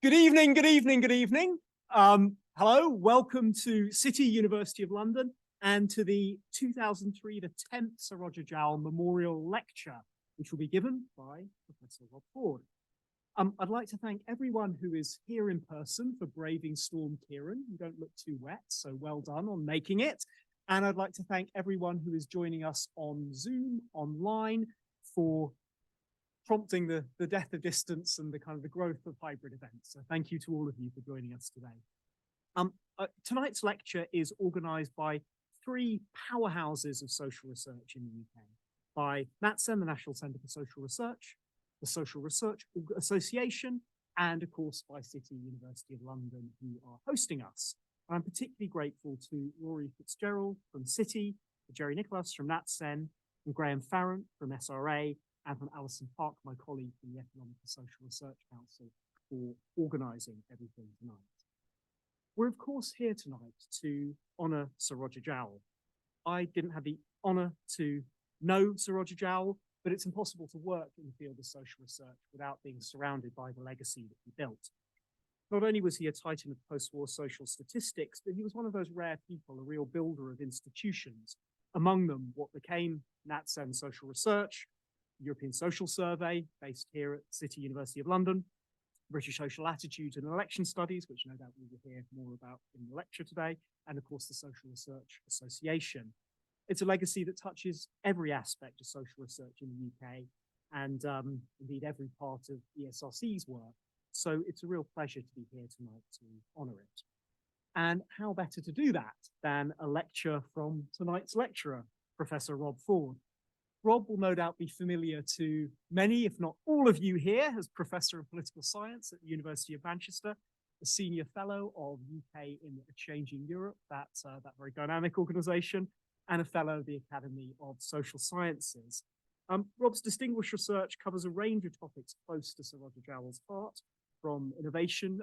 Good evening, good evening, good evening. Hello, welcome to City University of London and to the 2003 to 10th Sir Roger Jowell Memorial Lecture, which will be given by Professor Rob Ford. I'd like to thank everyone who is here in person for braving Storm Kieran. You don't look too wet, so well done on making it. And I'd like to thank everyone who is joining us on Zoom, online, for prompting the death of distance and the kind of the growth of hybrid events. So thank you to all of you for joining us today. Tonight's lecture is organized by three powerhouses of social research in the UK, by NatSen, the National Centre for Social Research, the Social Research Association, and of course by City University of London, who are hosting us. I'm particularly grateful to Rory Fitzgerald from City, Jerry Nicholas from NatSen, and Graham Farrant from SRA, and from Alison Park, my colleague from the Economic and Social Research Council, for organising everything tonight. We're of course here tonight to honour Sir Roger Jowell. I didn't have the honour to know Sir Roger Jowell, but it's impossible to work in the field of social research without being surrounded by the legacy that he built. Not only was he a titan of post-war social statistics, but he was one of those rare people, a real builder of institutions, among them what became NatSen Social Research, European Social Survey, based here at City University of London, British Social Attitudes and Election Studies, which no doubt we will hear more about in the lecture today, and of course the Social Research Association. It's a legacy that touches every aspect of social research in the UK and indeed every part of ESRC's work. So it's a real pleasure to be here tonight to honour it. And how better to do that than a lecture from tonight's lecturer, Professor Rob Ford. Rob will no doubt be familiar to many, if not all of you here, as Professor of Political Science at the University of Manchester, a Senior Fellow of UK in a Changing Europe, that very dynamic organisation, and a Fellow of the Academy of Social Sciences. Rob's distinguished research covers a range of topics close to Sir Roger Jowell's heart, from immigration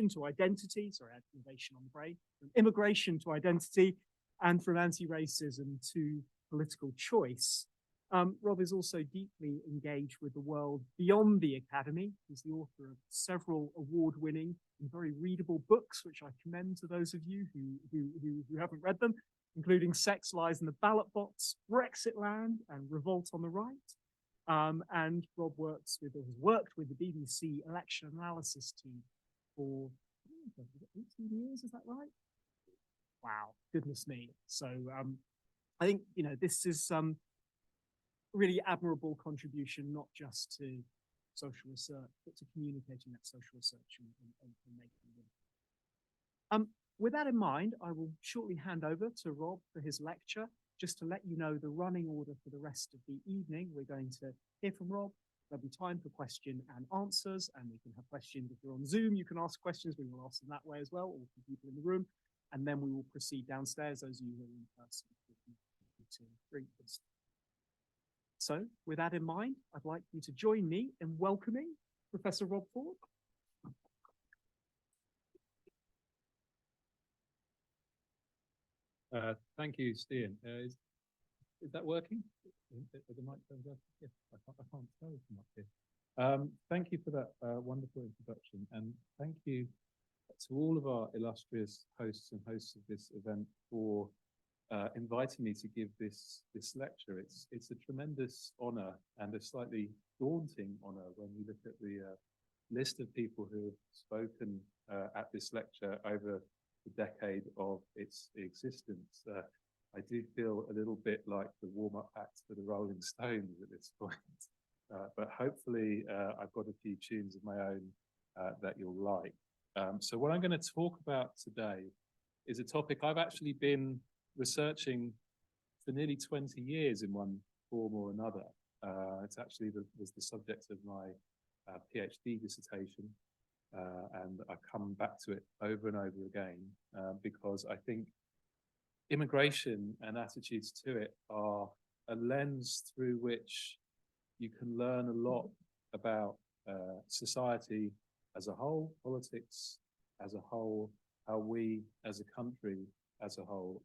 to identity, innovation on the brain, from immigration to identity, and from anti-racism to political choice. Rob is also deeply engaged with the world beyond the academy. He's the author of several award-winning and very readable books, which I commend to those of you who haven't read them, including Sex, Lies and the Ballot Box, Brexit Land, and Revolt on the Right. And Rob has worked with the BBC election analysis team for 18 years, is that right? Wow, goodness me. So I think, this is really admirable contribution, not just to social research, but to communicating that social research and making it. With that in mind, I will shortly hand over to Rob for his lecture. Just to let you know the running order for the rest of the evening, we're going to hear from Rob. There'll be time for question and answers, and we can have questions. If you're on Zoom, you can ask questions. We will ask them that way as well, or from people in the room. And then we will proceed downstairs, those of you who are in person. So with that in mind, I'd like you to join me in welcoming Professor Rob Ford. Thank you, Stian. Is that working? The microphone's working? Yeah, I can't tell from up here. Thank you for that wonderful introduction, and thank you to all of our illustrious hosts and hosts of this event for inviting me to give this lecture. It's a tremendous honour and a slightly daunting honour when you look at the list of people who have spoken at this lecture over the decade of its existence. I do feel a little bit like the warm-up act for the Rolling Stones at this point, but hopefully I've got a few tunes of my own that you'll like. So what I'm going to talk about today is a topic I've actually been researching for nearly 20 years in one form or another. It's actually was the subject of my PhD dissertation, and I come back to it over and over again because I think immigration and attitudes to it are a lens through which you can learn a lot about society as a whole, politics as a whole, how we as a country as a whole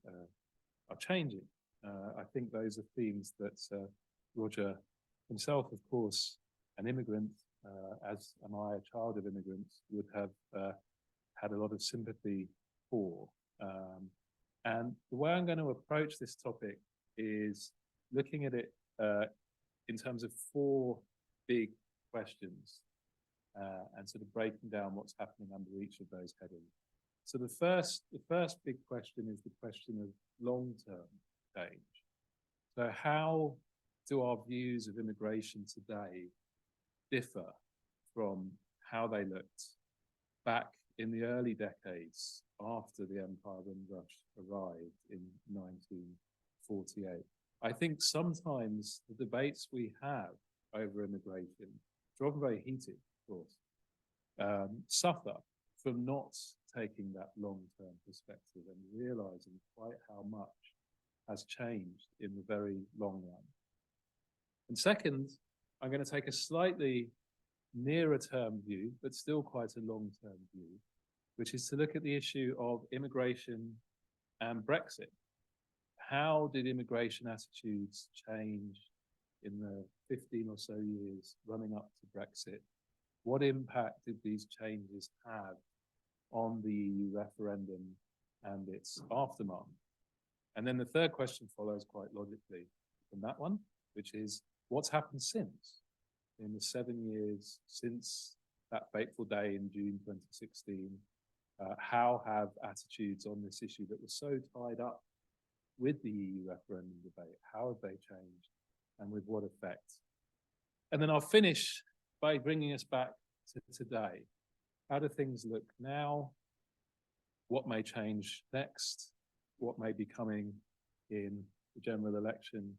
are changing. I think those are themes that Roger himself, of course, an immigrant, as am I, a child of immigrants, would have had a lot of sympathy for. And the way I'm going to approach this topic is looking at it in terms of four big questions and sort of breaking down what's happening under each of those headings. So the first big question is the question of long-term change. So how do our views of immigration today differ from how they looked back in the early decades after the Empire Wind Rush arrived in 1948? I think sometimes the debates we have over immigration, which are often very heated, of course, suffer from not taking that long-term perspective and realizing quite how much has changed in the very long run. And second, I'm going to take a slightly nearer term view, but still quite a long-term view, which is to look at the issue of immigration and Brexit. How did immigration attitudes change in the 15 or so years running up to Brexit? What impact did these changes have on the EU referendum and its aftermath? And then the third question follows quite logically from that one, which is what's happened since? In the 7 years since that fateful day in June 2016, how have attitudes on this issue that were so tied up with the EU referendum debate, how have they changed and with what effect? And then I'll finish by bringing us back to today. How do things look now? What may change next? What may be coming in the general election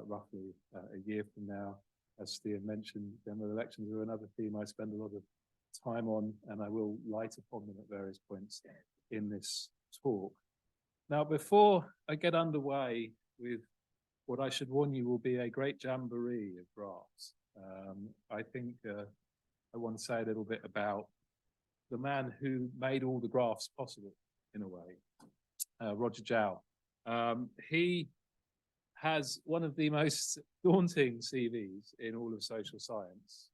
roughly a year from now? As Stian mentioned, general elections are another theme I spend a lot of time on, and I will light upon them at various points in this talk. Now, before I get underway with what I should warn you will be a great jamboree of graphs, I think I want to say a little bit about the man who made all the graphs possible, in a way, Roger Jowell. He has one of the most daunting CVs in all of social science.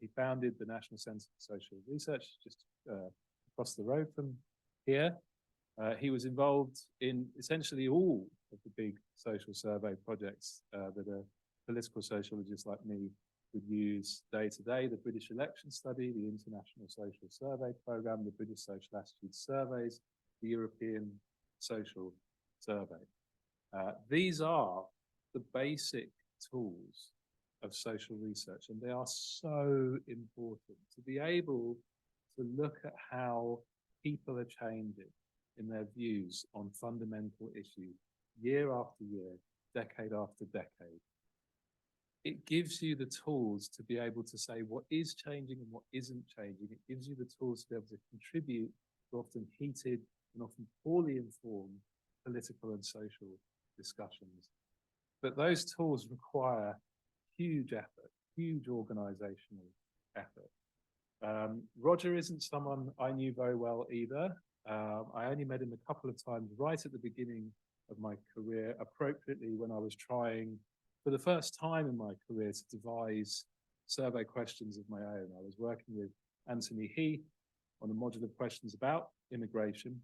He founded the National Centre for Social Research just across the road from here. He was involved in essentially all of the big social survey projects that a political sociologist like me would use day to day: the British Election Study, the International Social Survey Programme, the British Social Attitude Surveys, the European Social Survey. These are the basic tools of social research, and they are so important to be able to look at how people are changing in their views on fundamental issues year after year, decade after decade. It gives you the tools to be able to say what is changing and what isn't changing. It gives you the tools to be able to contribute to often heated and often poorly informed political and social discussions. But those tools require huge effort, huge organizational effort. Roger isn't someone I knew very well either. I only met him a couple of times right at the beginning of my career, appropriately when I was trying for the first time in my career to devise survey questions of my own. I was working with Anthony Heath on a module of questions about immigration.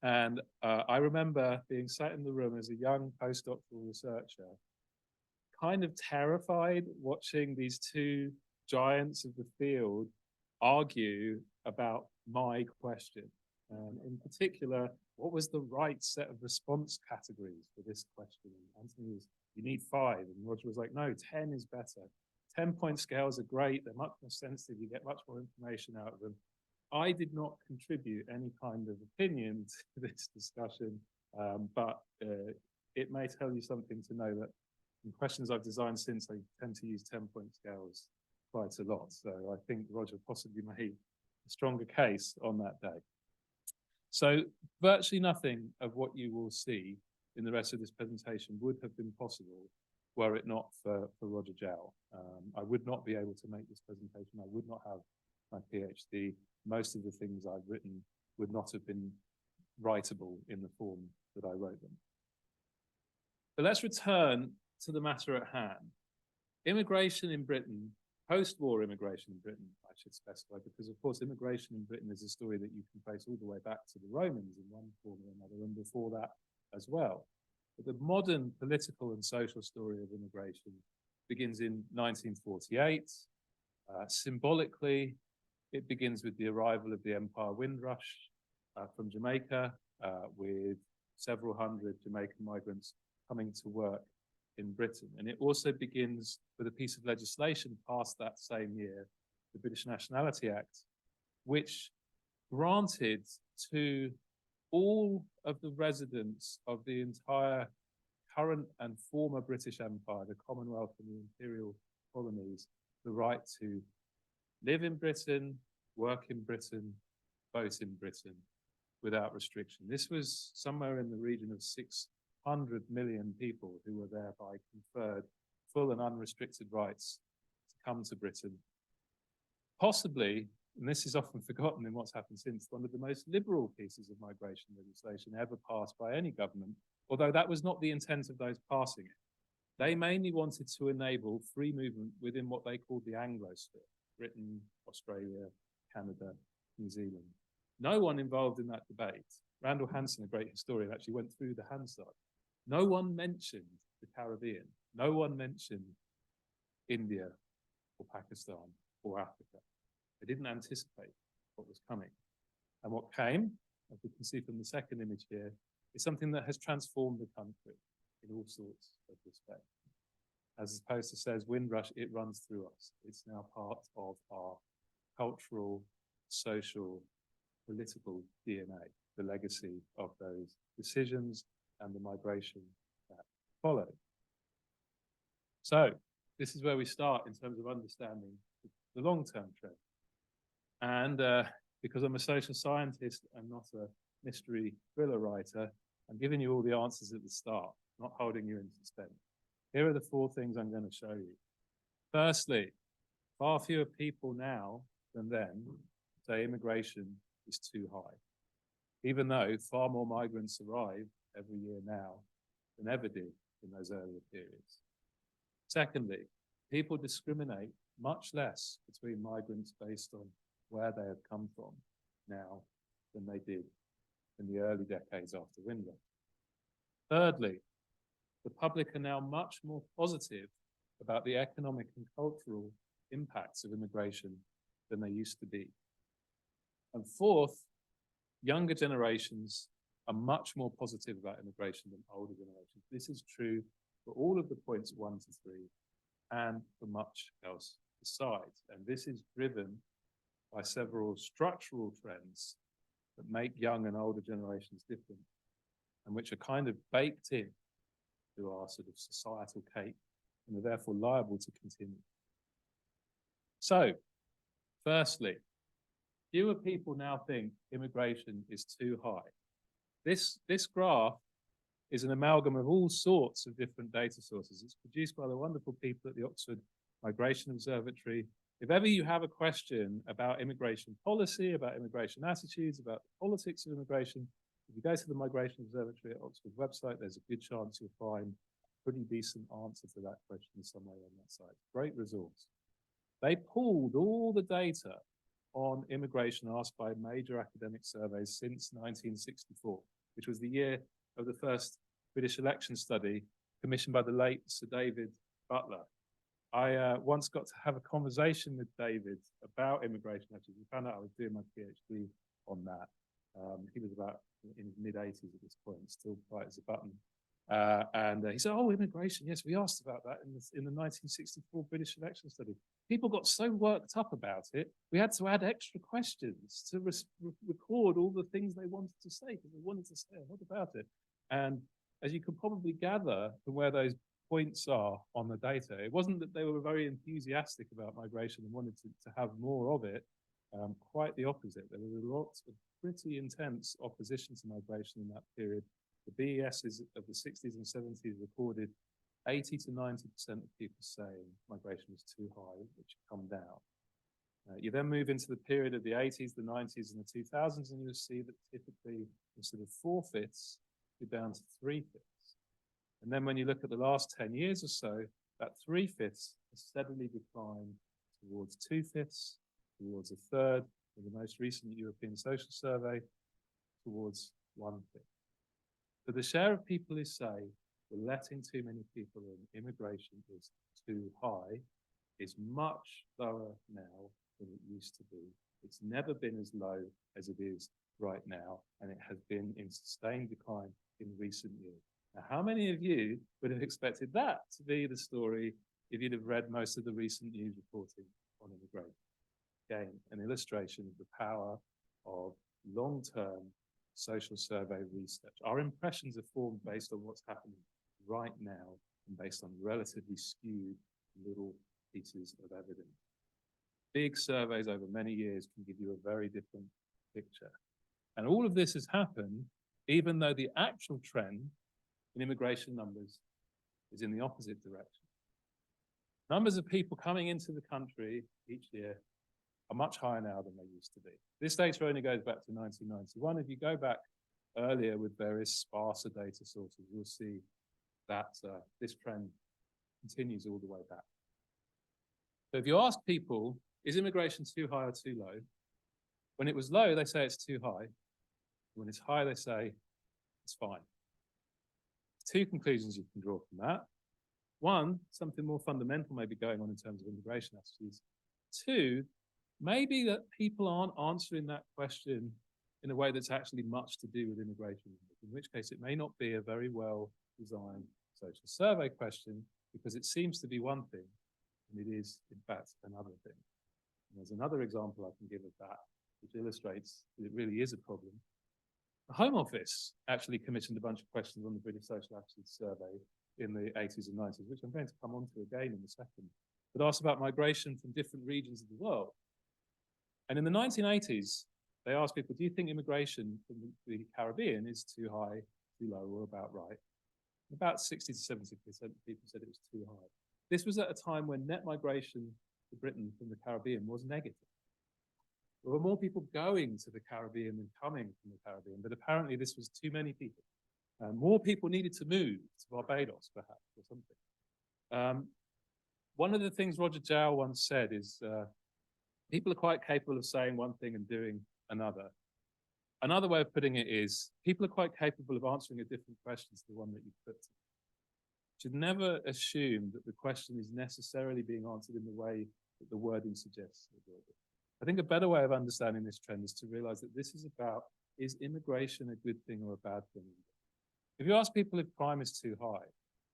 And I remember being sat in the room as a young postdoctoral researcher, kind of terrified watching these two giants of the field argue about my question. In particular, what was the right set of response categories for this question? And Anthony was, you need 5. And Roger was like, no, 10 is better. 10-point scales are great. They're much more sensitive. You get much more information out of them. I did not contribute any kind of opinion to this discussion, but it may tell you something to know that in questions I've designed since, I tend to use 10-point scales quite a lot. So I think Roger possibly made a stronger case on that day. So virtually nothing of what you will see in the rest of this presentation would have been possible were it not for Roger Jowell. I would not be able to make this presentation. I would not have my PhD. Most of the things I've written would not have been writable in the form that I wrote them. But let's return to the matter at hand. Immigration in Britain post-war immigration in Britain, I should specify, because of course immigration in Britain is a story that you can trace all the way back to the Romans in one form or another, and before that as well. But the modern political and social story of immigration begins in 1948. Symbolically, it begins with the arrival of the Empire Windrush from Jamaica, with several hundred Jamaican migrants coming to work in Britain. And it also begins with a piece of legislation passed that same year, the British Nationality Act, which granted to all of the residents of the entire current and former British Empire, the Commonwealth and the imperial colonies, the right to live in Britain, work in Britain, vote in Britain without restriction. This was somewhere in the region of 600 million people who were thereby conferred full and unrestricted rights to come to Britain. Possibly, and this is often forgotten in what's happened since, one of the most liberal pieces of migration legislation ever passed by any government, although that was not the intent of those passing it. They mainly wanted to enable free movement within what they called the Anglosphere, Britain, Australia, Canada, New Zealand. No one involved in that debate. Randall Hansen, a great historian, actually went through the Hansard. No one mentioned the Caribbean. No one mentioned India or Pakistan or Africa. They didn't anticipate what was coming. And what came, as we can see from the second image here, is something that has transformed the country in all sorts of respects. As opposed to says Windrush, it runs through us. It's now part of our cultural, social, political DNA, the legacy of those decisions and the migration that followed. So this is where we start in terms of understanding the long-term trend. And because I'm a social scientist and not a mystery thriller writer, I'm giving you all the answers at the start, not holding you in suspense. Here are the 4 things I'm going to show you. Firstly, far fewer people now than then say immigration is too high, even though far more migrants arrive every year now than ever did in those earlier periods. Secondly, people discriminate much less between migrants based on where they have come from now than they did in the early decades after Windrush. Thirdly, the public are now much more positive about the economic and cultural impacts of immigration than they used to be. And fourth, younger generations are much more positive about immigration than older generations. This is true for all of the points 1 to 3 and for much else besides. And this is driven by several structural trends that make young and older generations different and which are kind of baked in to our sort of societal cake and are therefore liable to continue. So, firstly, fewer people now think immigration is too high. This graph is an amalgam of all sorts of different data sources. It's produced by the wonderful people at the Oxford Migration Observatory. If ever you have a question about immigration policy, about immigration attitudes, about the politics of immigration, if you go to the Migration Observatory at Oxford website, there's a good chance you'll find a pretty decent answer to that question somewhere on that site. Great resource. They pulled all the data on immigration asked by major academic surveys since 1964, which was the year of the first British election study commissioned by the late Sir David Butler. I once got to have a conversation with David about immigration. Actually, we found out I was doing my PhD on that. He was about in his mid-80s at this point, still bright as a button. And he said, "Oh, immigration, yes, we asked about that in the 1964 British election study. People got so worked up about it, we had to add extra questions to record all the things they wanted to say, because they wanted to say a lot about it." And as you can probably gather from where those points are on the data, it wasn't that they were very enthusiastic about migration and wanted to have more of it. Quite the opposite. There was lots of pretty intense opposition to migration in that period. The BESs of the 60s and 70s recorded 80 to 90% of people saying migration was too high, which had come down. You then move into the period of the 80s, the 90s, and the 2000s, and you'll see that typically instead of 4/5, you're down to 3/5. And then when you look at the last 10 years or so, that 3/5 has steadily declined towards 2/5, towards 1/3 in the most recent European Social Survey, towards 1/5. So the share of people who say we're letting too many people in, immigration is too high, is much lower now than it used to be. It's never been as low as it is right now, and it has been in sustained decline in recent years. Now, how many of you would have expected that to be the story if you'd have read most of the recent news reporting on immigration? Again, an illustration of the power of long-term social survey research. Our impressions are formed based on what's happening right now and based on relatively skewed little pieces of evidence. Big surveys over many years can give you a very different picture. And all of this has happened even though the actual trend in immigration numbers is in the opposite direction. Numbers of people coming into the country each year are much higher now than they used to be. This data only goes back to 1991. If you go back earlier with various sparser data sources, you'll see that this trend continues all the way back. So if you ask people, is immigration too high or too low? When it was low, they say it's too high. When it's high, they say it's fine. Two conclusions you can draw from that. One, something more fundamental may be going on in terms of immigration attitudes. Two, maybe that people aren't answering that question in a way that's actually much to do with immigration, in which case it may not be a very well designed social survey question because it seems to be one thing and it is in fact another thing. And there's another example I can give of that which illustrates that it really is a problem. The Home Office actually commissioned a bunch of questions on the British Social Attitudes Survey in the 80s and 90s, which I'm going to come on to again in a second, that asked about migration from different regions of the world. And in the 1980s, they asked people, do you think immigration from the Caribbean is too high, too low, or about right? About 60 to 70% of people said it was too high. This was at a time when net migration to Britain from the Caribbean was negative. There were more people going to the Caribbean than coming from the Caribbean, but apparently this was too many people. More people needed to move to Barbados, perhaps, or something. One of the things Roger Jowell once said is, people are quite capable of saying one thing and doing another. Another way of putting it is, people are quite capable of answering a different question to the one that you put to them. You should never assume that the question is necessarily being answered in the way that the wording suggests it will be. I think a better way of understanding this trend is to realize that this is about, is immigration a good thing or a bad thing? If you ask people if crime is too high,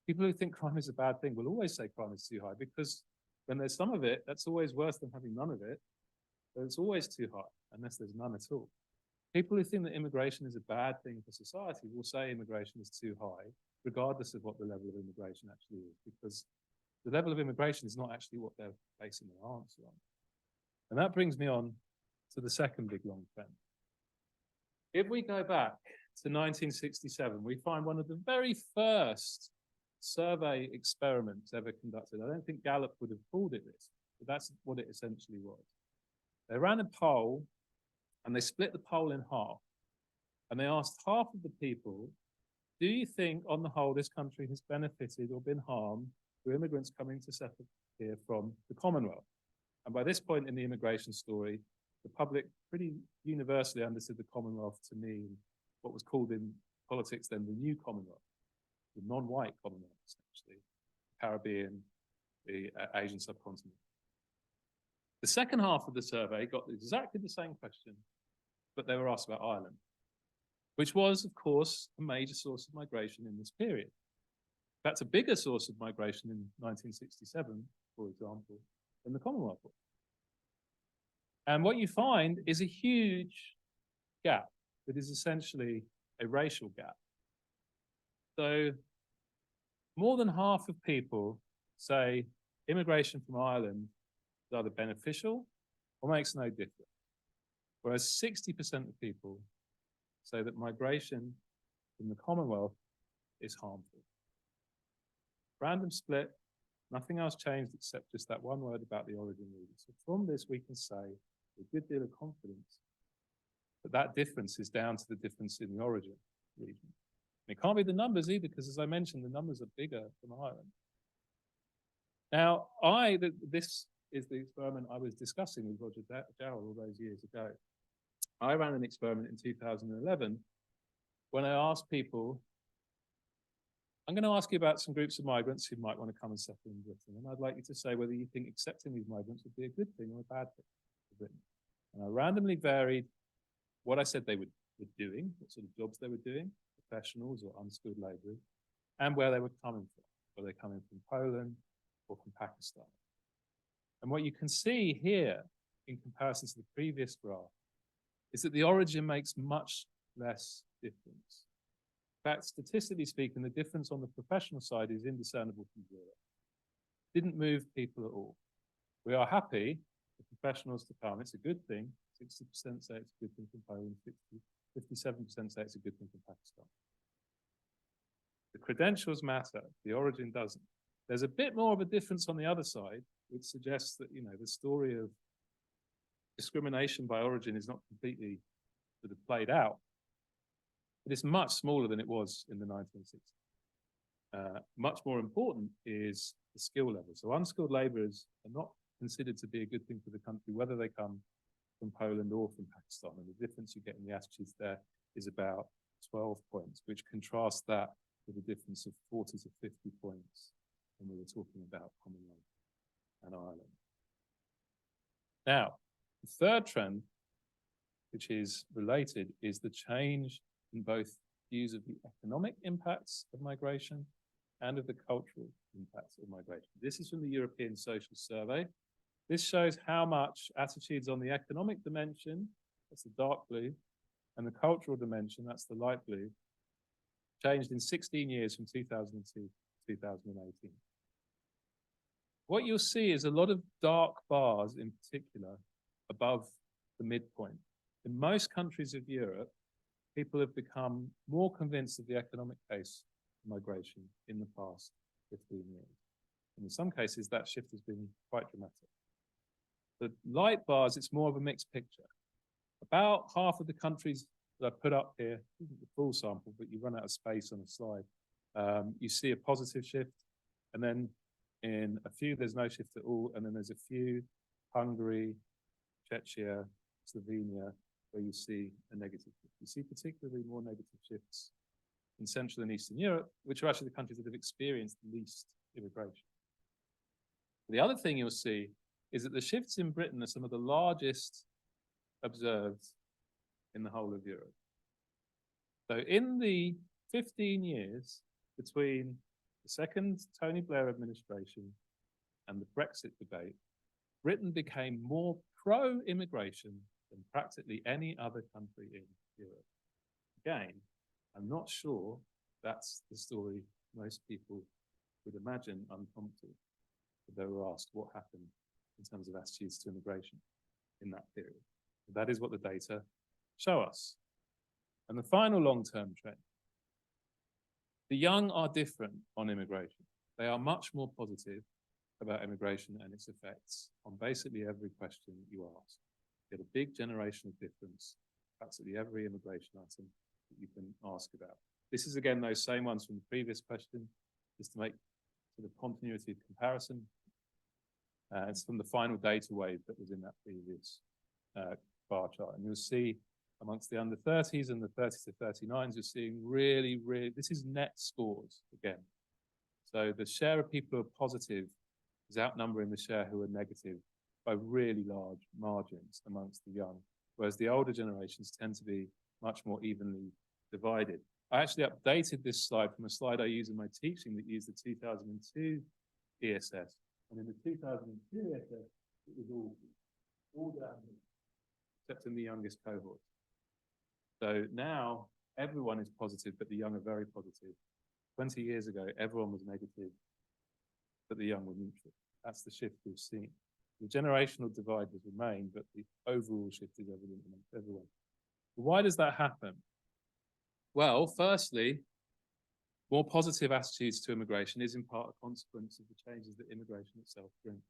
people who think crime is a bad thing will always say crime is too high because when there's some of it, that's always worse than having none of it. So it's always too high, unless there's none at all. People who think that immigration is a bad thing for society will say immigration is too high, regardless of what the level of immigration actually is, because the level of immigration is not actually what they're basing their answer on. And that brings me on to the second big long trend. If we go back to 1967, we find one of the very first survey experiments ever conducted. I don't think Gallup would have called it this, but that's what it essentially was. They ran a poll and they split the poll in half. And they asked half of the people, do you think on the whole this country has benefited or been harmed through immigrants coming to settle here from the Commonwealth? And by this point in the immigration story, the public pretty universally understood the Commonwealth to mean what was called in politics then the new Commonwealth, the non-white Commonwealth, essentially, Caribbean, the Asian subcontinent. The second half of the survey got exactly the same question, but they were asked about Ireland, which was, of course, a major source of migration in this period. That's a bigger source of migration in 1967, for example, than the Commonwealth was. And what you find is a huge gap that is essentially a racial gap. So more than half of people say immigration from Ireland is either beneficial or makes no difference, whereas 60% of people say that migration from the Commonwealth is harmful. Random split, nothing else changed except just that one word about the origin region. So from this, we can say with a good deal of confidence that that difference is down to the difference in the origin region. And it can't be the numbers either, because as I mentioned, the numbers are bigger from Ireland. Now, this is the experiment I was discussing with Roger Jowell all those years ago. I ran an experiment in 2011 when I asked people, I'm going to ask you about some groups of migrants who might want to come and settle in Britain, and I'd like you to say whether you think accepting these migrants would be a good thing or a bad thing for Britain. And I randomly varied what I said they were doing, what sort of jobs they were doing, professionals or unskilled labourers, and where they were coming from. Were they coming from Poland or from Pakistan? And what you can see here, in comparison to the previous graph, is that the origin makes much less difference. In fact, statistically speaking, the difference on the professional side is indiscernible from zero. Didn't move people at all. We are happy for professionals to come. It's a good thing. 60% say it's a good thing from Poland, 57% say it's a good thing from Pakistan. The credentials matter, the origin doesn't. There's a bit more of a difference on the other side, which suggests that, you know, the story of discrimination by origin is not completely sort of played out. But it's much smaller than it was in the 1960s. Much more important is the skill level. So unskilled labourers are not considered to be a good thing for the country, whether they come from Poland or from Pakistan. And the difference you get in the attitudes there is about 12 points, which contrasts that with a difference of 40 to 50 points when we were talking about Commonwealth and Ireland. Now, the third trend, which is related, is the change in both views of the economic impacts of migration and of the cultural impacts of migration. This is from the European Social Survey. This shows how much attitudes on the economic dimension, that's the dark blue, and the cultural dimension, that's the light blue, changed in 16 years from 2002 to 2018. What you'll see is a lot of dark bars in particular above the midpoint. In most countries of Europe, people have become more convinced of the economic case for migration in the past 15 years. And in some cases, that shift has been quite dramatic. The light bars, it's more of a mixed picture. About half of the countries that I put up here, isn't the full sample, but you run out of space on a slide, you see a positive shift, and then in a few, there's no shift at all, and then there's a few, Hungary, Czechia, Slovenia, where you see a negative shift. You see particularly more negative shifts in Central and Eastern Europe, which are actually the countries that have experienced the least immigration. The other thing you'll see is that the shifts in Britain are some of the largest observed in the whole of Europe. So in the 15 years between the second Tony Blair administration and the Brexit debate, Britain became more pro-immigration than practically any other country in Europe. Again, I'm not sure that's the story most people would imagine unprompted if they were asked what happened in terms of attitudes to immigration in that period. But that is what the data show us. And the final long-term trend, the young are different on immigration. They are much more positive about immigration and its effects on basically every question you ask. You get a big generational difference, absolutely every immigration item that you can ask about. This is again those same ones from the previous question, just to make sort of continuity of comparison. It's from the final data wave that was in that previous bar chart. And you'll see amongst the under 30s and the 30s to 39s, you're seeing really, this is net scores again. So the share of people who are positive is outnumbering the share who are negative by really large margins amongst the young, whereas the older generations tend to be much more evenly divided. I actually updated this slide from a slide I use in my teaching that used the 2002 ESS. And in the 2002 ESS, it was all down here, except in the youngest cohort. So now everyone is positive, but the young are very positive. 20 years ago, everyone was negative, but the young were neutral. That's the shift we've seen. The generational divide has remained, but the overall shift is evident amongst everyone. But why does that happen? Well, firstly, more positive attitudes to immigration is in part a consequence of the changes that immigration itself brings.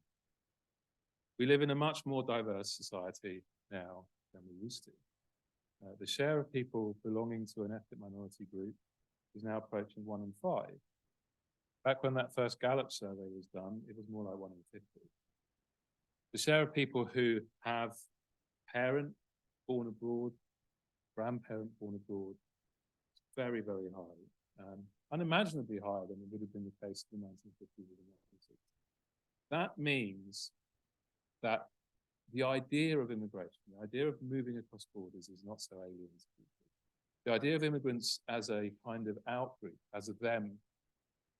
We live in a much more diverse society now than we used to. The share of people belonging to an ethnic minority group is now approaching 1 in 5. Back when that first Gallup survey was done, it was more like 1 in 50. The share of people who have parent born abroad, grandparent born abroad, is very, very high, unimaginably higher than it would have been the case in the 1950s or the 1960s. That means that the idea of immigration, the idea of moving across borders is not so alien to people. The idea of immigrants as a kind of outgroup, as a them,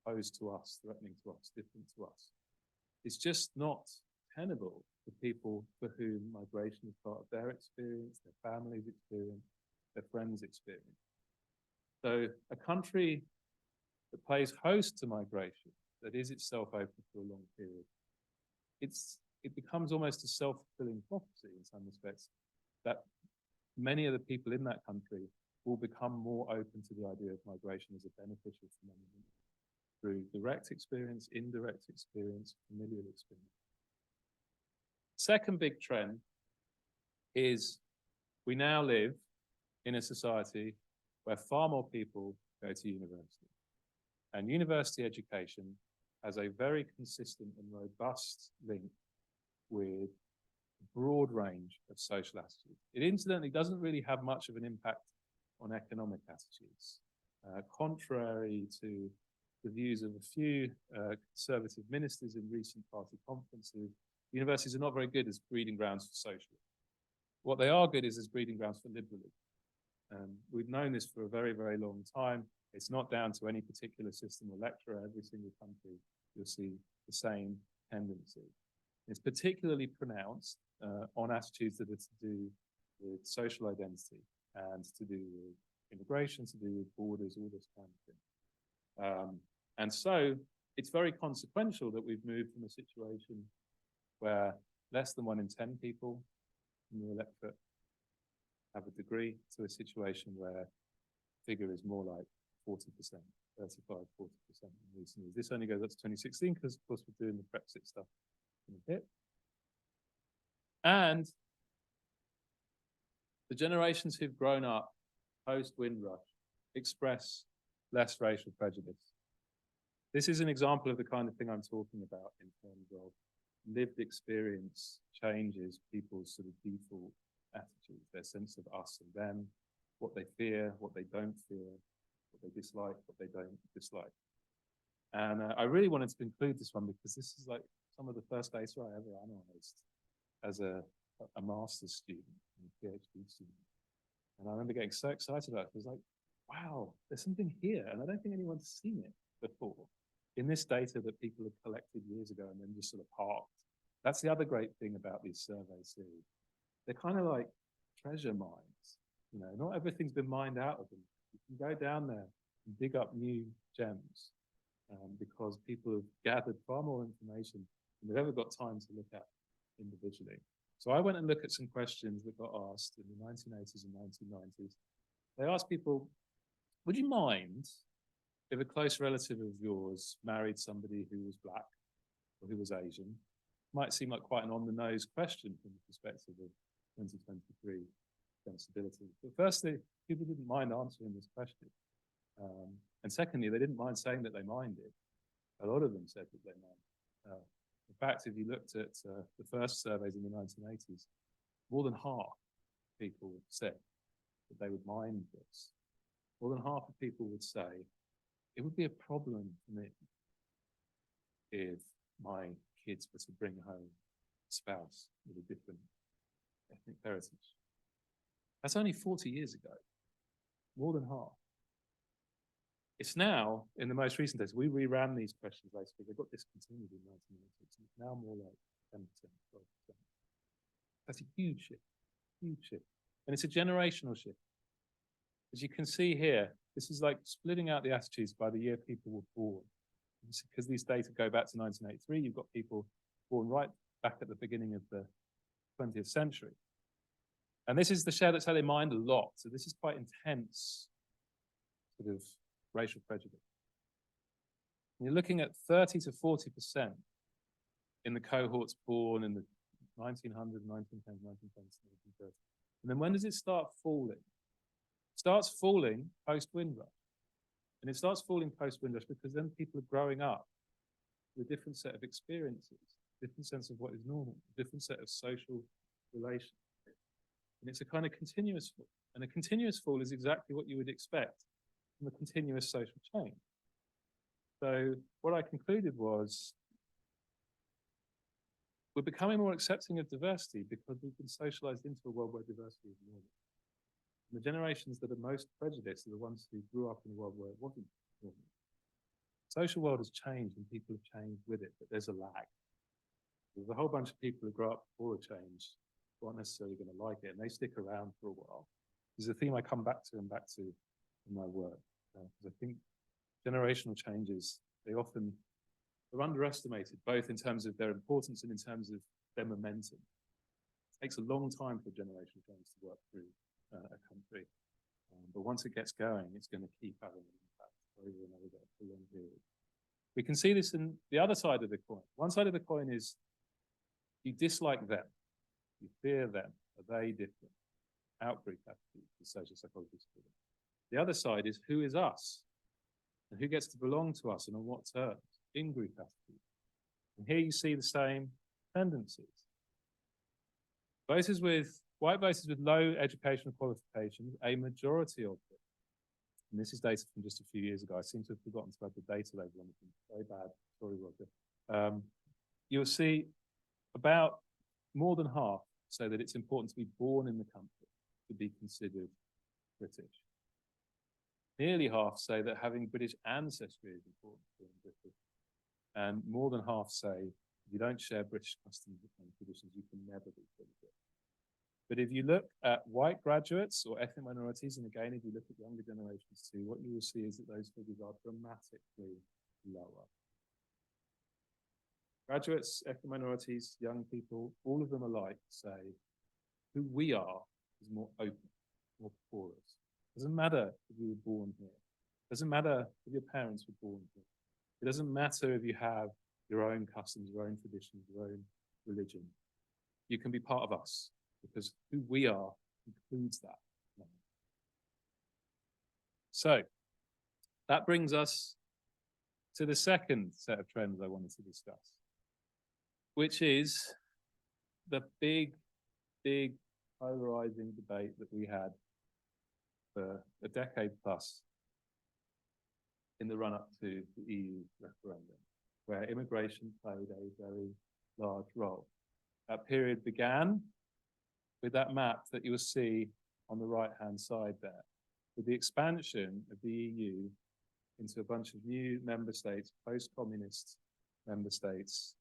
opposed to us, threatening to us, different to us, is just not tenable for people for whom migration is part of their experience, their family's experience, their friends' experience. So a country that plays host to migration, that is itself open for a long period, it becomes almost a self-fulfilling prophecy in some respects, that many of the people in that country will become more open to the idea of migration as a beneficial phenomenon through direct experience, indirect experience, familial experience. Second big trend is we now live in a society where far more people go to university. And university education has a very consistent and robust link with a broad range of social attitudes. It incidentally doesn't really have much of an impact on economic attitudes. Contrary to the views of a few conservative ministers in recent party conferences, universities are not very good as breeding grounds for socialism. What they are good is as breeding grounds for liberalism. We've known this for a very, very long time. It's not down to any particular system or lecturer. Every single country, you'll see the same tendency. It's particularly pronounced on attitudes that are to do with social identity and to do with immigration, to do with borders, all this kind of thing. And so it's very consequential that we've moved from a situation where less than 1 in 10 people in the electorate have a degree to a situation where the figure is more like 40%, 35, 40% in recent years. This only goes up to 2016 because, of course, we're doing the Brexit stuff in a bit. And the generations who've grown up post-Windrush express less racial prejudice. This is an example of the kind of thing I'm talking about in terms of lived experience changes people's sort of default attitudes, their sense of us and them, what they fear, what they don't fear, what they dislike, what they don't dislike. And I really wanted to include this one because this is like some of the first data I ever analyzed as a master's student and a PhD student. And I remember getting so excited about it. It was like, wow, there's something here. And I don't think anyone's seen it before in this data that people had collected years ago and then just sort of parked. That's the other great thing about these survey series. They're kind of like treasure mines. You know, not everything's been mined out of them. You can go down there and dig up new gems because people have gathered far more information than they've ever got time to look at individually. So I went and looked at some questions that got asked in the 1980s and 1990s. They asked people, would you mind if a close relative of yours married somebody who was black or who was Asian? Might seem like quite an on-the-nose question from the perspective of 2023 sensibilities. But firstly, people didn't mind answering this question. And secondly, they didn't mind saying that they minded. A lot of them said that they minded. In fact, if you looked at the first surveys in the 1980s, more than half of people said that they would mind this. More than half of people would say, it would be a problem for me if my kids were to bring home a spouse with a different ethnic heritage. That's only 40 years ago, more than half. It's now, in the most recent days, we reran these questions later because they got discontinued in 1986. It's now more like 10%, 12%. That's a huge shift, huge shift. And it's a generational shift. As you can see here, this is like splitting out the attitudes by the year people were born. Because these data go back to 1983, you've got people born right back at the beginning of the 20th century. And this is the share that's how they mind a lot. So this is quite intense sort of racial prejudice. And you're looking at 30 to 40% in the cohorts born in the 1900s, 1910s, 1920s, 1930s. And then when does it start falling? It starts falling post-Windrush. And it starts falling post-Windrush because then people are growing up with a different set of experiences. different sense of what is normal, a different set of social relations. And it's a kind of continuous fall. And a continuous fall is exactly what you would expect from a continuous social change. So what I concluded was, we're becoming more accepting of diversity because we've been socialized into a world where diversity is normal. And the generations that are most prejudiced are the ones who grew up in a world where it wasn't normal. The social world has changed and people have changed with it, but there's a lag. There's a whole bunch of people who grow up before a change who aren't necessarily going to like it, and they stick around for a while. There's a theme I come back to in my work, because I think generational changes, they often are underestimated, both in terms of their importance and in terms of their momentum. It takes a long time for generational change to work through a country, but once it gets going, it's going to keep having an impact over and over for a long period. We can see this in the other side of the coin. One side of the coin is you dislike them, you fear them. Are they different? Outgroup attitude, the social psychologists call it. The other side is who is us, and who gets to belong to us, and on what terms? In-group attitude. And here you see the same tendencies. White voters with low educational qualifications, a majority of them, and this is data from just a few years ago. I seem to have forgotten to add the data label on it. Very bad. Sorry, Roger. You'll see about more than half say that it's important to be born in the country to be considered British. Nearly half say that having British ancestry is important to being British. And more than half say if you don't share British customs and traditions, you can never be fully British. But if you look at white graduates or ethnic minorities, and again, if you look at younger generations too, what you will see is that those figures are dramatically lower. Graduates, ethnic minorities, young people, all of them alike say who we are is more open, more porous. Doesn't matter if you were born here. Doesn't matter if your parents were born here. It doesn't matter if you have your own customs, your own traditions, your own religion. You can be part of us because who we are includes that. So that brings us to the second set of trends I wanted to discuss, which is the big polarizing debate that we had for a decade plus in the run-up to the EU referendum, where immigration played a very large role. That period began with that map that you will see on the right-hand side there, with the expansion of the EU into a bunch of new member states, post-communist member states.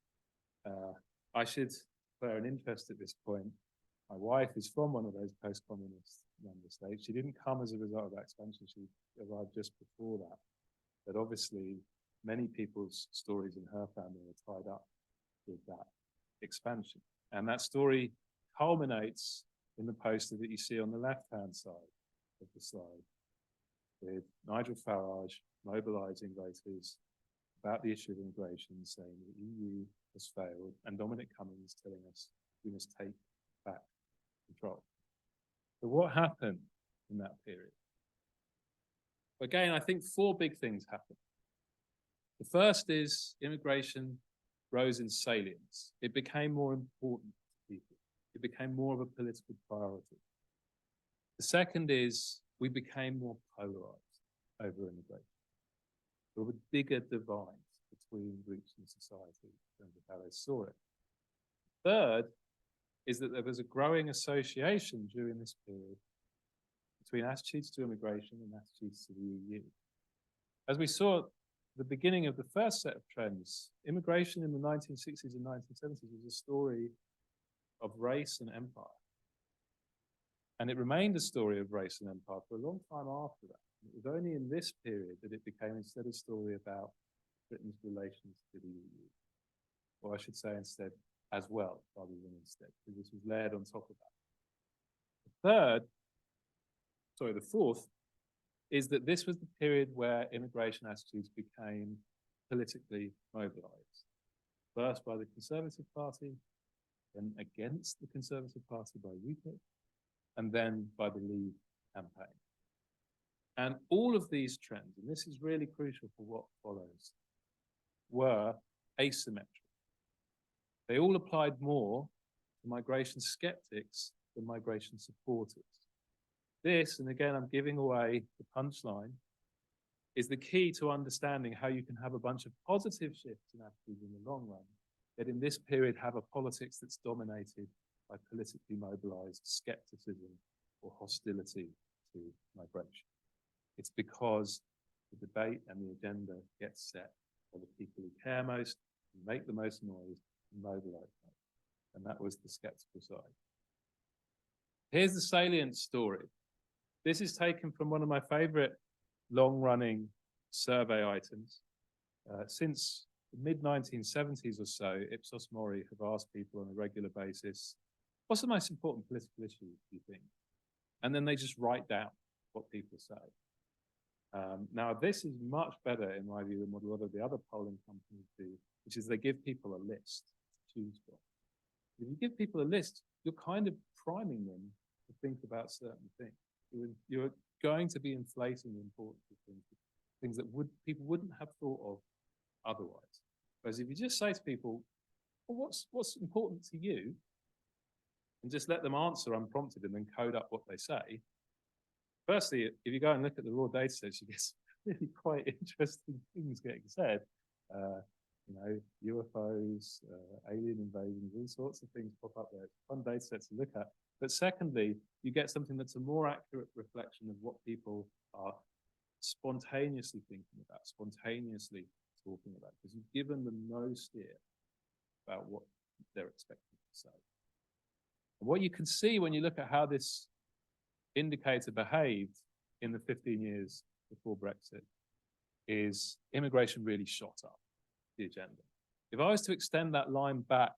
I should declare an interest at this point. My wife is from one of those post-communist member states. She didn't come as a result of that expansion. She arrived just before that. But obviously, many people's stories in her family are tied up with that expansion. And that story culminates in the poster that you see on the left-hand side of the slide, with Nigel Farage mobilizing voters about the issue of immigration, saying the EU has failed, and Dominic Cummings telling us we must take back control. So what happened in that period? Again, I think four big things happened. The first is immigration rose in salience. It became more important to people. It became more of a political priority. The second is we became more polarized over immigration. There were bigger divides between groups in society in terms of how they saw it. Third is that there was a growing association during this period between attitudes to immigration and attitudes to the EU. As we saw at the beginning of the first set of trends, immigration in the 1960s and 1970s was a story of race and empire. And it remained a story of race and empire for a long time after that. It was only in this period that it became instead a story about Britain's relations to the EU. Or I should say instead, as well, rather than instead, because this was layered on top of that. The fourth, is that this was the period where immigration attitudes became politically mobilized. First by the Conservative Party, then against the Conservative Party by UKIP, and then by the Leave campaign. And all of these trends, and this is really crucial for what follows, were asymmetric. They all applied more to migration skeptics than migration supporters. This, and again, I'm giving away the punchline, is the key to understanding how you can have a bunch of positive shifts in attitudes in the long run, yet in this period have a politics that's dominated by politically mobilized skepticism or hostility to migration. It's because the debate and the agenda gets set by the people who care most, who make the most noise, and mobilize most. And that was the skeptical side. Here's the salient story. This is taken from one of my favorite long-running survey items. Since the mid-1970s or so, Ipsos Mori have asked people on a regular basis, what's the most important political issue, do you think? And then they just write down what people say. Now, this is much better, in my view, than what a lot of the other polling companies do, which is they give people a list to choose from. If you give people a list, you're kind of priming them to think about certain things. You're going to be inflating the importance of things that people wouldn't have thought of otherwise. Whereas if you just say to people, well, what's important to you, and just let them answer unprompted and then code up what they say, firstly, if you go and look at the raw data sets, you get some really quite interesting things getting said. UFOs, alien invasions, all sorts of things pop up there. It's a fun data set to look at. But secondly, you get something that's a more accurate reflection of what people are spontaneously thinking about, spontaneously talking about, because you've given them no steer about what they're expecting to say. And what you can see when you look at how this indicator behaved in the 15 years before Brexit is immigration really shot up the agenda. If I was to extend that line back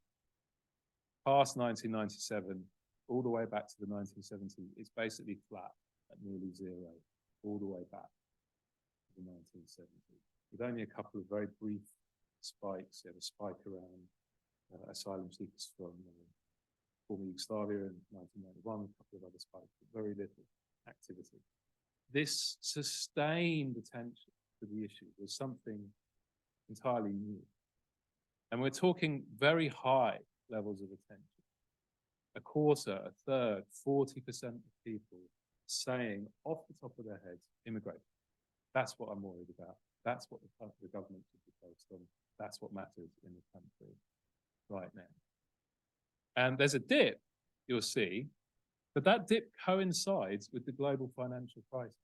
past 1997, all the way back to the 1970s, it's basically flat at nearly zero, all the way back to the 1970s, with only a couple of very brief spikes. You had a spike around asylum seekers from former Yugoslavia in 1991, a couple of other spikes, but very little activity. This sustained attention to the issue was something entirely new. And we're talking very high levels of attention. A quarter, a third, 40% of people saying off the top of their heads, immigrate. That's what I'm worried about. That's what the government should be focused on. That's what matters in the country right now. And there's a dip, you'll see, but that dip coincides with the global financial crisis.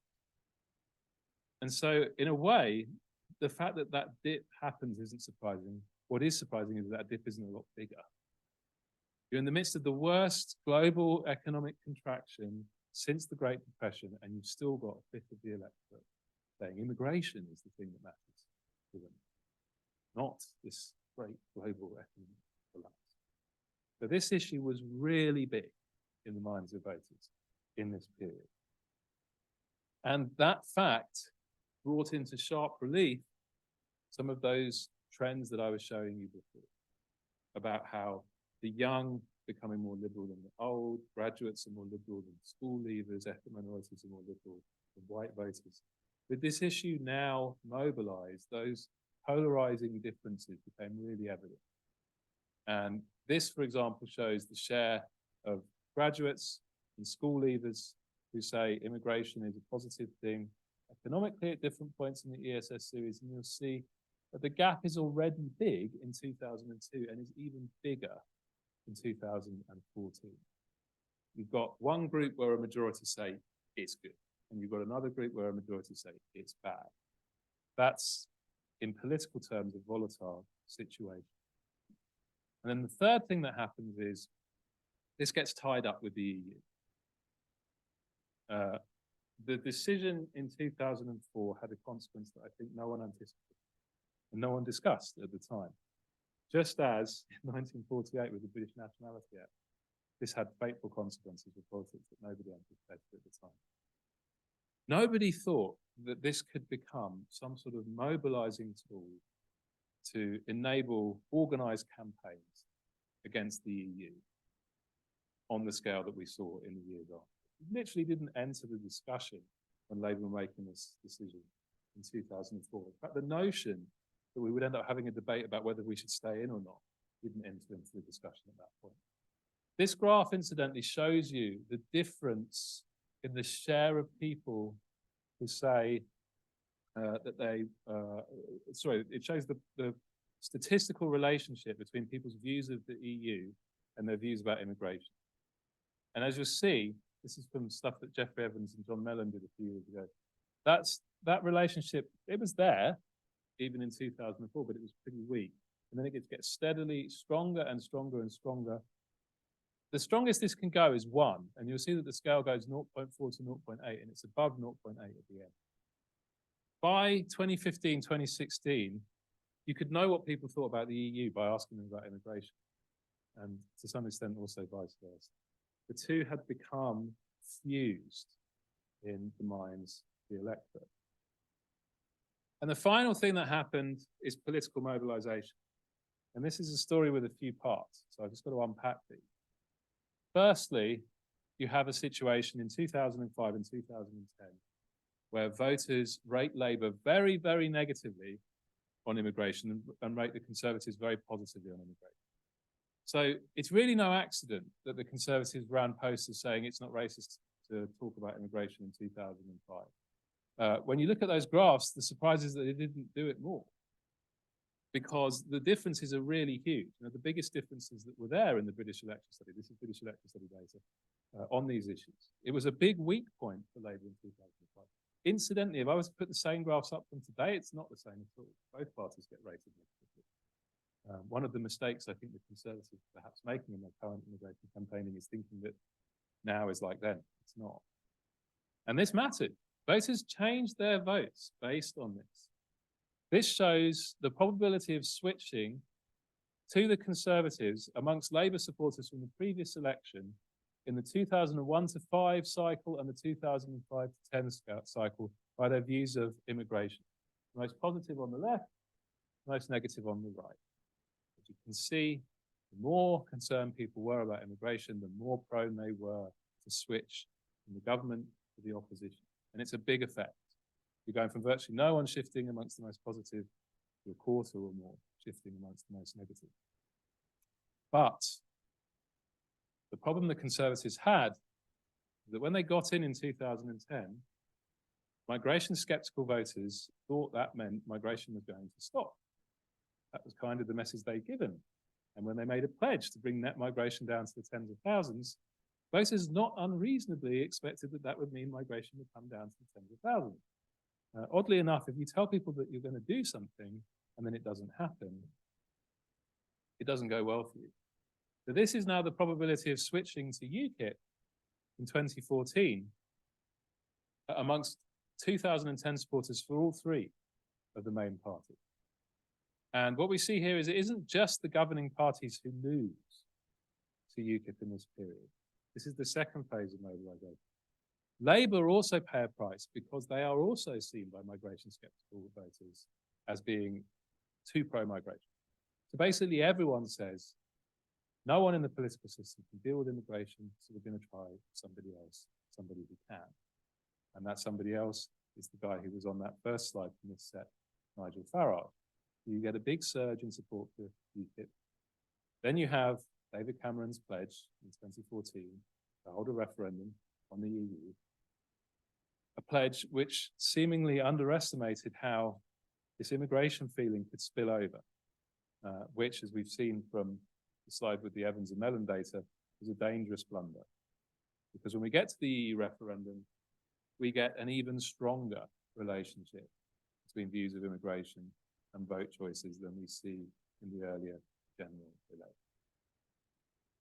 And so, in a way, the fact that that dip happens isn't surprising. What is surprising is that dip isn't a lot bigger. You're in the midst of the worst global economic contraction since the Great Depression, and you've still got a fifth of the electorate saying immigration is the thing that matters to them, not this great global economic collapse. So this issue was really big in the minds of voters in this period. And that fact brought into sharp relief some of those trends that I was showing you before about how the young becoming more liberal than the old, graduates are more liberal than school leavers, ethnic minorities are more liberal than white voters. With this issue now mobilized, those polarizing differences became really evident. And this, for example, shows the share of graduates and school leavers who say immigration is a positive thing economically at different points in the ESS series, and you'll see that the gap is already big in 2002 and is even bigger in 2014. You've got one group where a majority say it's good, and you've got another group where a majority say it's bad. That's, in political terms, a volatile situation. And then the third thing that happens is this gets tied up with the EU. The decision in 2004 had a consequence that I think no one anticipated and no one discussed at the time. Just as in 1948 with the British Nationality Act, this had fateful consequences for politics that nobody anticipated at the time. Nobody thought that this could become some sort of mobilizing tool to enable organized campaigns against the EU on the scale that we saw in the years after. It literally didn't enter the discussion when Labour were making this decision in 2004. In fact, the notion that we would end up having a debate about whether we should stay in or not didn't enter into the discussion at that point. This graph, incidentally, shows you the difference in the share of people who say that they, it shows the statistical relationship between people's views of the EU and their views about immigration. And as you'll see, this is from stuff that Jeffrey Evans and John Mellon did a few years ago. That relationship, it was there even in 2004, but it was pretty weak. And then it gets steadily stronger and stronger and stronger. The strongest this can go is 1, and you'll see that the scale goes 0.4 to 0.8, and it's above 0.8 at the end. By 2015, 2016, you could know what people thought about the EU by asking them about immigration, and to some extent also vice versa. The two had become fused in the minds of the electorate. And the final thing that happened is political mobilization. And this is a story with a few parts, so I've just got to unpack these. Firstly, you have a situation in 2005 and 2010 where voters rate Labour very, very negatively on immigration and rate the Conservatives very positively on immigration. So it's really no accident that the Conservatives ran posters saying it's not racist to talk about immigration in 2005. When you look at those graphs, the surprise is that they didn't do it more, because the differences are really huge. You know, the biggest differences that were there in the British election study, this is British election study data, on these issues. It was a big weak point for Labour in 2005. Incidentally, if I was to put the same graphs up from today, it's not the same at all. Both parties get rated negatively. One of the mistakes I think the Conservatives are perhaps making in their current immigration campaigning is thinking that now is like then. It's not. And this mattered. Voters changed their votes based on this. This shows the probability of switching to the Conservatives amongst Labour supporters from the previous election in the 2001 to 5 cycle and the 2005 to 10 cycle by their views of immigration. Most positive on the left, most negative on the right. As you can see, the more concerned people were about immigration, the more prone they were to switch from the government to the opposition. And it's a big effect. You're going from virtually no one shifting amongst the most positive to a quarter or more shifting amongst the most negative. But the problem the Conservatives had is that when they got in 2010, migration skeptical voters thought that meant migration was going to stop. That was kind of the message they'd given. And when they made a pledge to bring net migration down to the tens of thousands, voters not unreasonably expected that that would mean migration would come down to the tens of thousands. Oddly enough, if you tell people that you're going to do something and then it doesn't happen, it doesn't go well for you. So this is now the probability of switching to UKIP in 2014 amongst 2010 supporters for all 3 of the main parties. And what we see here is it isn't just the governing parties who lose to UKIP in this period. This is the second phase of mobilisation. Labour also pay a price because they are also seen by migration skeptical voters as being too pro-migration. So basically everyone says, no one in the political system can deal with immigration, so we're going to try somebody else, somebody who can. And that somebody else is the guy who was on that first slide from this set, Nigel Farage. You get a big surge in support for UKIP. Then you have David Cameron's pledge in 2014 to hold a referendum on the EU, a pledge which seemingly underestimated how this immigration feeling could spill over, which, as we've seen from the slide with the Evans and Mellon data, is a dangerous blunder. Because when we get to the EU referendum, we get an even stronger relationship between views of immigration and vote choices than we see in the earlier general election.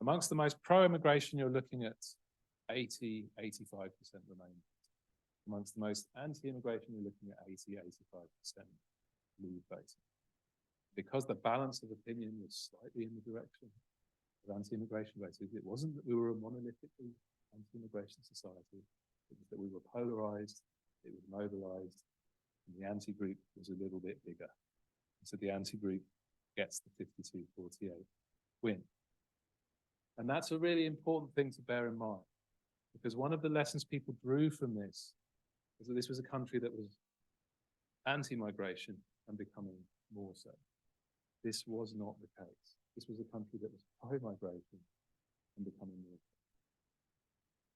Amongst the most pro-immigration, you're looking at 80, 85% Remain. Amongst the most anti-immigration, you're looking at 80, 85% Leave voting. Because the balance of opinion was slightly in the direction of anti-immigration voters, it wasn't that we were a monolithically anti-immigration society, it was that we were polarized, it was mobilized, and the anti-group was a little bit bigger. So the anti-group gets the 52-48 win. And that's a really important thing to bear in mind, because one of the lessons people drew from this is that this was a country that was anti-migration and becoming more so. This was not the case. this was a country that was pro-migration and becoming more.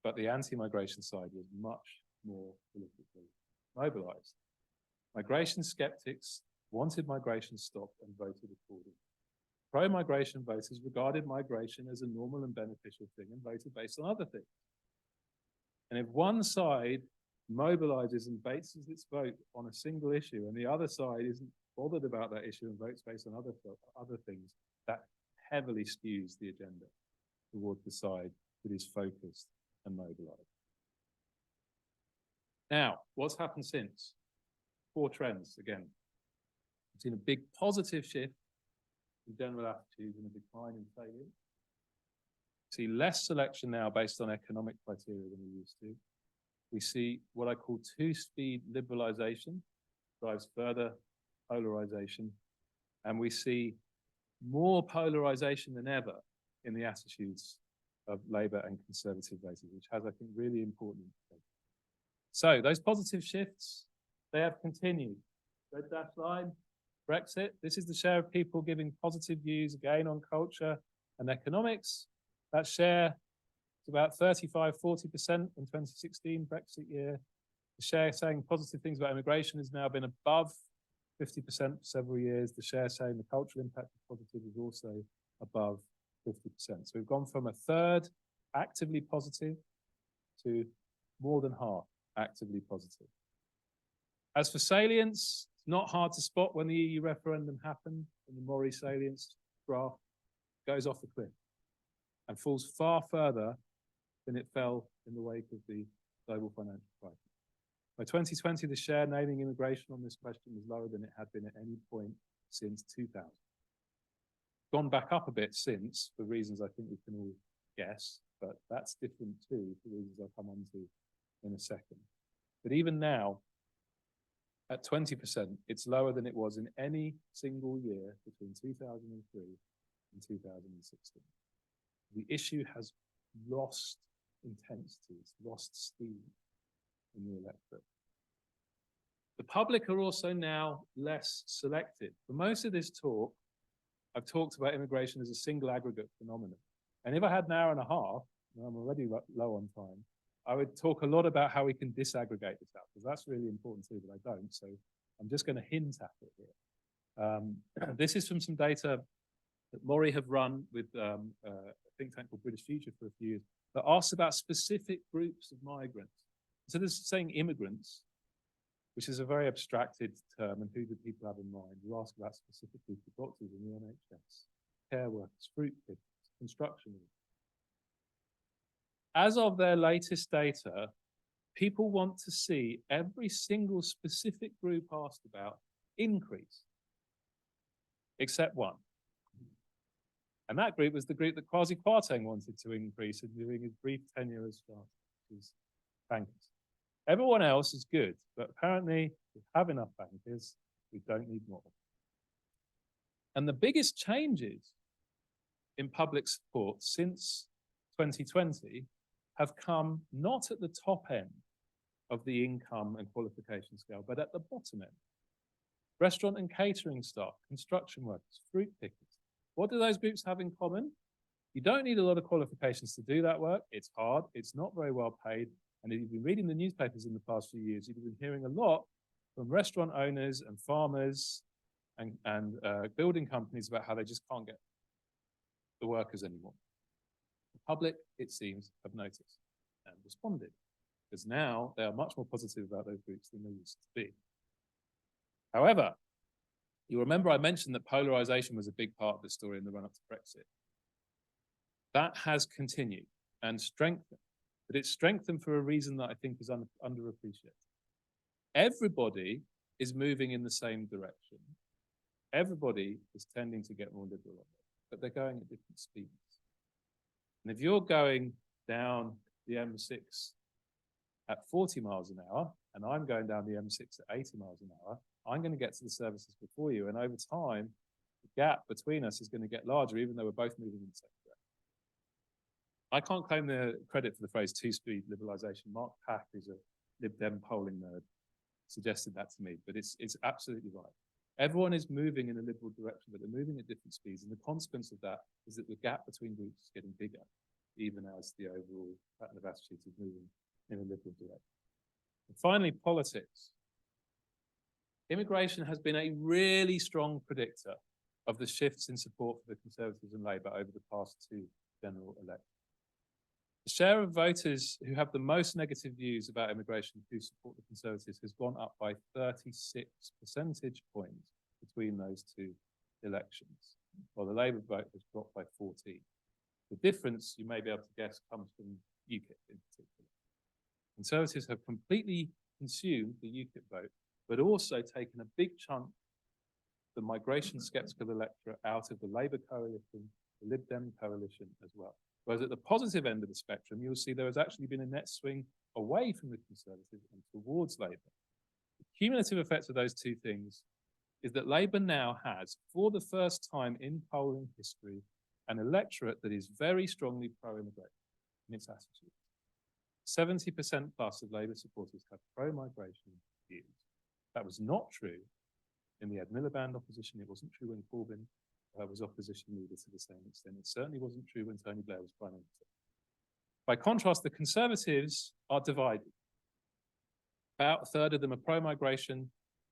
But the anti-migration side was much more politically mobilized. Migration skeptics wanted migration stopped and voted accordingly. Pro-migration voters regarded migration as a normal and beneficial thing and voted based on other things. And if one side mobilizes and bases its vote on a single issue and the other side isn't bothered about that issue and votes based on other things, that heavily skews the agenda towards the side that is focused and mobilized. Now, what's happened since? 4 trends again. We've seen a big positive shift in general attitudes and a decline in failure. We see less selection now based on economic criteria than we used to. We see what I call two-speed liberalization, drives further polarization, and we see more polarization than ever in the attitudes of Labour and Conservative voters, which has, I think, really important implications. So those positive shifts, they have continued. Red dashed line, Brexit. This is the share of people giving positive views again on culture and economics. That share is about 35–40% in 2016 Brexit year. The share saying positive things about immigration has now been above 50% for several years. The share saying the cultural impact of positive is also above 50%. So we've gone from a third actively positive to more than half actively positive. As for salience, it's not hard to spot when the EU referendum happened, and the Mori salience graph goes off the cliff and falls far further than it fell in the wake of the global financial crisis. By 2020, the share naming immigration on this question was lower than it had been at any point since 2000. Gone back up a bit since, for reasons I think we can all guess, but that's different too, for reasons I'll come on to in a second. But even now, at 20%, it's lower than it was in any single year between 2003 and 2016. The issue has lost intensity, it's lost steam in the electorate. The public are also now less selective. For most of this talk, I've talked about immigration as a single aggregate phenomenon. And if I had an hour and a half, and I'm already low on time, I would talk a lot about how we can disaggregate this out, because that's really important too, but I don't. So I'm just going to hint at it here. This is from some data that Mori have run with a think tank called British Future for a few years, that asks about specific groups of migrants. So this is saying immigrants, which is a very abstracted term, and who do people have in mind? You ask about specific groups of doctors in the NHS, care workers, fruit pickers, construction workers. As of their latest data, people want to see every single specific group asked about increase, except one. And that group was the group that Kwasi Kwarteng wanted to increase during his brief tenure as Chancellor, which is bankers. Everyone else is good, but apparently we have enough bankers, we don't need more. And the biggest changes in public support since 2020 have come not at the top end of the income and qualification scale, but at the bottom end. Restaurant and catering staff, construction workers, fruit pickers. What do those groups have in common? You don't need a lot of qualifications to do that work. It's hard, it's not very well paid. And if you've been reading the newspapers in the past few years, you've been hearing a lot from restaurant owners and farmers and building companies about how they just can't get the workers anymore. The public, it seems, have noticed and responded, because now they are much more positive about those groups than they used to be. However, you remember I mentioned that polarization was a big part of the story in the run-up to Brexit. That has continued and strengthened, but it's strengthened for a reason that I think is underappreciated. Everybody is moving in the same direction. Everybody is tending to get more liberal on it, but they're going at different speeds. And if you're going down the M6 at 40 miles an hour, and I'm going down the M6 at 80 miles an hour, I'm going to get to the services before you. And over time, the gap between us is going to get larger, even though we're both moving in the same direction. I can't claim the credit for the phrase two-speed liberalisation. Mark Pack, who's a Lib Dem polling nerd, suggested that to me, but it's absolutely right. Everyone is moving in a liberal direction, but they're moving at different speeds. And the consequence of that is that the gap between groups is getting bigger, even as the overall pattern of attitudes is moving in a liberal direction. And finally, politics. Immigration has been a really strong predictor of the shifts in support for the Conservatives and Labour over the past two general elections. The share of voters who have the most negative views about immigration who support the Conservatives has gone up by 36 percentage points between those two elections, while the Labour vote has dropped by 14. The difference, you may be able to guess, comes from UKIP in particular. Conservatives have completely consumed the UKIP vote, but also taken a big chunk of the migration sceptical electorate out of the Labour coalition, the Lib Dem coalition as well. Whereas at the positive end of the spectrum, you'll see there has actually been a net swing away from the Conservatives and towards Labour. The cumulative effect of those two things is that Labour now has, for the first time in polling history, an electorate that is very strongly pro-immigration in its attitude. 70% plus of Labour supporters have pro-migration views. That was not true in the Ed Miliband opposition. It wasn't true when Corbyn was opposition leader to the same extent. It certainly wasn't true when Tony Blair was Prime Minister. By contrast, the Conservatives are divided. About a third of them are pro-migration,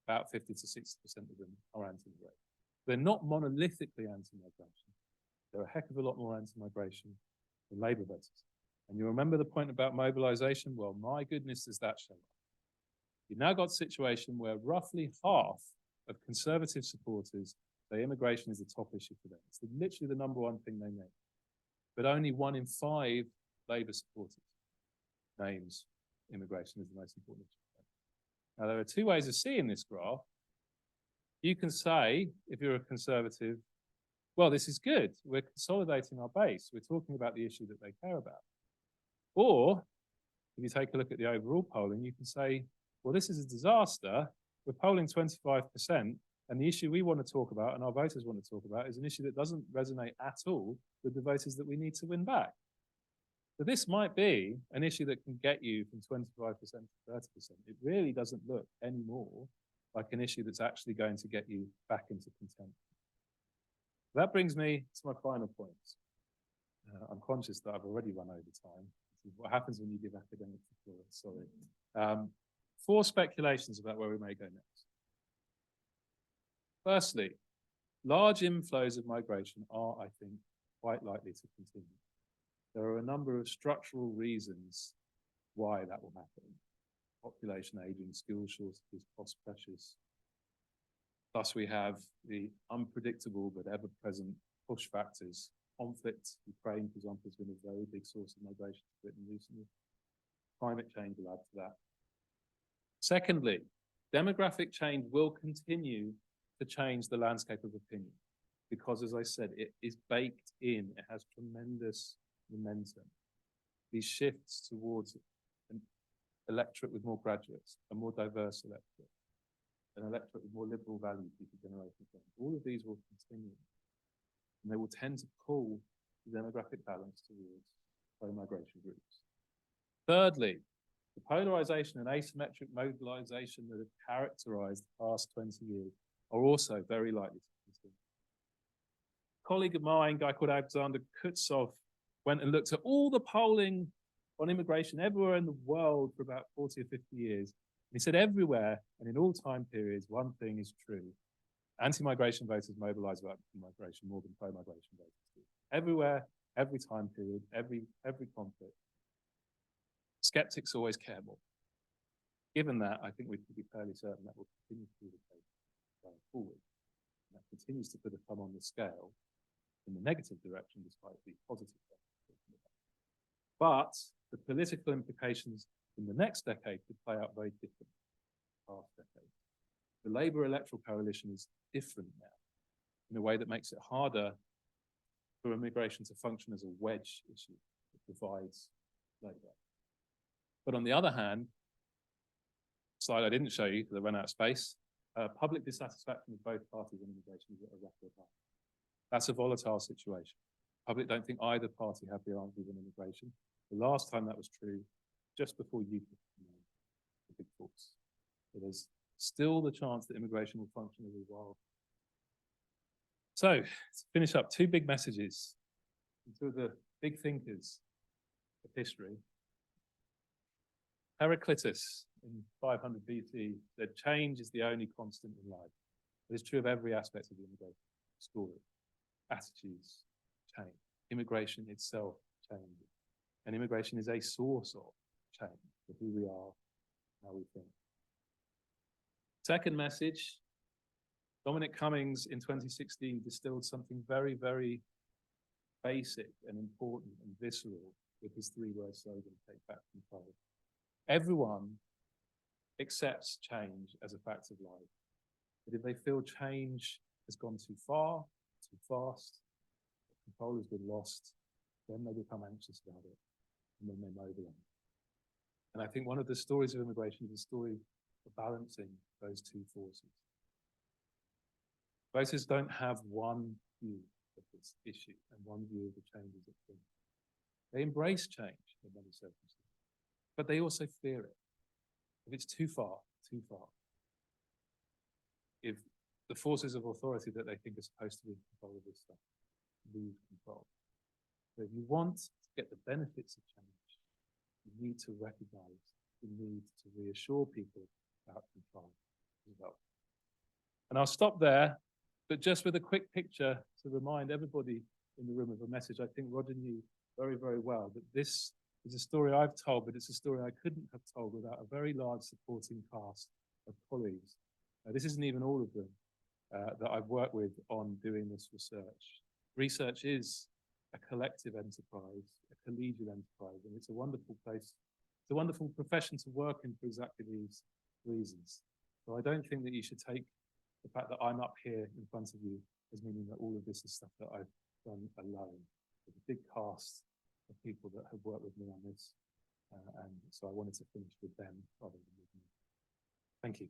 about 50 to 60% of them are anti-migration. They're not monolithically anti-migration. They're a heck of a lot more anti-migration than Labour voters. And you remember the point about mobilisation? Well, my goodness, does that show up. You've now got a situation where roughly half of Conservative supporters say immigration is a top issue for them. It's literally the number one thing they name. But only 1 in 5 Labour supporters names immigration as the most important issue. Now, there are two ways of seeing this graph. You can say, if you're a Conservative, well, this is good. We're consolidating our base. We're talking about the issue that they care about. Or, if you take a look at the overall polling, you can say, well, this is a disaster. We're polling 25%, and the issue we want to talk about and our voters want to talk about is an issue that doesn't resonate at all with the voters that we need to win back. So this might be an issue that can get you from 25% to 30%. It really doesn't look anymore like an issue that's actually going to get you back into contention. That brings me to my final point. I'm conscious that I've already run over time. This is what happens when you give academics a floor, sorry. 4 speculations about where we may go next. Firstly, large inflows of migration are, I think, quite likely to continue. There are a number of structural reasons why that will happen. Population aging, skills shortages, cost pressures. Plus we have the unpredictable but ever-present push factors. Conflict, Ukraine, for example, has been a very big source of migration to Britain recently. Climate change will add to that. Secondly, demographic change will continue to change the landscape of opinion because, as I said, it is baked in. It has tremendous momentum. These shifts towards an electorate with more graduates, a more diverse electorate, an electorate with more liberal values due to generational change. All of these will continue. And they will tend to pull the demographic balance towards pro-migration groups. Thirdly, the polarization and asymmetric mobilization that have characterized the past 20 years are also very likely to continue. A colleague of mine, a guy called Alexander Kutsov, went and looked at all the polling on immigration everywhere in the world for about 40 or 50 years. And he said everywhere and in all time periods, one thing is true. Anti-migration voters mobilize about migration more than pro-migration voters do. Everywhere, every time period, every conflict. Skeptics always care more. Given that, I think we can be fairly certain that will continue to be the case going forward. And that continues to put a thumb on the scale in the negative direction despite the positive direction. But the political implications in the next decade could play out very differently from the past decade. The Labour electoral coalition is different now in a way that makes it harder for immigration to function as a wedge issue that divides Labour. But on the other hand, slide I didn't show you because I ran out of space, public dissatisfaction with both parties on immigration is at a record high. That's a volatile situation. Public don't think either party have the answers on immigration. The last time that was true, just before UKIP became the big force. So there's still the chance that immigration will function as a wild. So, to finish up, two big messages. Two of the big thinkers of history. Heraclitus in 500 BC said, change is the only constant in life. It is true of every aspect of the immigration story. Attitudes change. Immigration itself changes. And immigration is a source of change for who we are, how we think. Second message, Dominic Cummings in 2016 distilled something very, very basic and important and visceral with his three-word slogan, take back control. Everyone accepts change as a fact of life. But if they feel change has gone too far, too fast, control has been lost, then they become anxious about it, and then they mobilize. And I think one of the stories of immigration is a story of balancing those two forces. Voters don't have one view of this issue and one view of the changes that bring. They embrace change in many circumstances, but they also fear it. If it's too far, too far. If the forces of authority that they think are supposed to be in control of this stuff lose control. So if you want to get the benefits of change, you need to recognize the need to reassure people about control as well. And I'll stop there, but just with a quick picture to remind everybody in the room of a message I think Roger knew very, very well, that this is a story I've told, but it's a story I couldn't have told without a very large supporting cast of colleagues. This isn't even all of them that I've worked with on doing this research. Research is a collective enterprise, a collegial enterprise, and it's a wonderful place. It's a wonderful profession to work in for exactly these reasons. So I don't think that you should take the fact that I'm up here in front of you as meaning that all of this is stuff that I've done alone. There's a big cast of people that have worked with me on this, and so I wanted to finish with them rather than with me. Thank you.